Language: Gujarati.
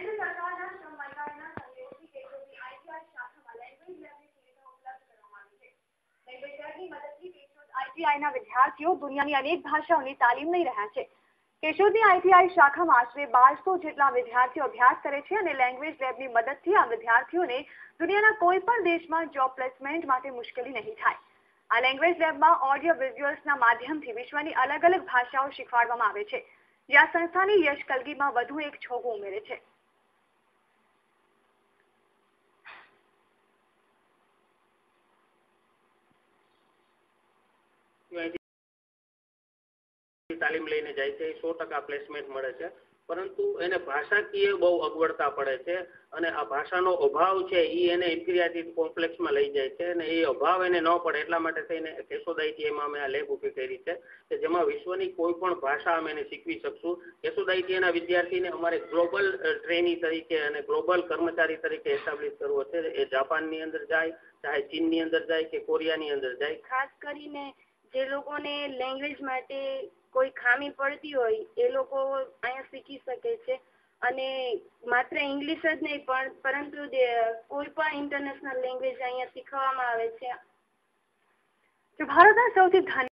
કેન્દ્ર સરકારના શ્રમ મંત્રાલયના સહયોગથી કેશોદની આઈટીઆઈ શાખામાં લેંગ્વેજ લેબની સુવિધા ઉપલબ્ધ કરવામાં આવી છે। લેંગ્વેજ લેબની મદદથી કેશોદ આઈટીઆઈના વિદ્યાર્થીઓ દુનિયાની અનેક ભાષાઓની તાલીમ લઈ રહ્યા છે। કેશોદની આઈટીઆઈ શાખામાં આશરે 1200 જેટલા વિદ્યાર્થીઓ અભ્યાસ કરે છે અને લેંગ્વેજ લેબની મદદથી આ વિદ્યાર્થીઓને દુનિયાના કોઈ પણ દેશમાં જોબ પ્લેસમેન્ટ માટે મુશ્કેલી નહીં થાય। આ લેંગ્વેજ લેબમાં ઓડિયો વિઝ્યુઅલ્સના માધ્યમથી વિશ્વની અલગ અલગ ભાષાઓ શીખવાડવામાં આવે છે, જે આ સંસ્થાની યશ કલગીમાં વધુ એક છોગો ઉમેરે છે। તાલીમ લઈને જાય છે, 100% પ્લેસમેન્ટ મળે છે, પરંતુ એને ભાષાકીય બહુ અગવડતા પડે છે અને આ ભાષાનો અભાવ છે એ એને ઇન્ફિરિયોરિટી કોમ્પ્લેક્સમાં લઈ જાય છે અને એ અભાવ એને ન પડે એટલા માટે થઈને કેશોદ આઈટીઆઈમાં અમે આ લેબ ઊભી કરી છે કે જેમાં વિશ્વની કોઈ પણ ભાષા અમે એને શીખવી શકશું। કેશોદ આઈટીઆઈના વિદ્યાર્થીને અમારે ગ્લોબલ ટ્રેની તરીકે અને ગ્લોબલ કર્મચારી તરીકે એસ્ટાબ્લિશ કરવો છે। એ જાપાનની અંદર જાય, ચાહે ચીનની અંદર જાય કે કોરિયાની અંદર જાય। ખાસ કરીને જે લોકોને લેંગ્વેજ માટે કોઈ ખામી પડતી હોય એ લોકો અહીંયા શીખી શકે છે અને માત્ર ઇંગ્લિશ જ નહીં પરંતુ કોઈ પણ ઇન્ટરનેશનલ લેંગ્વેજ અહીંયા શીખવવામાં આવે છે। ભારતના સૌથી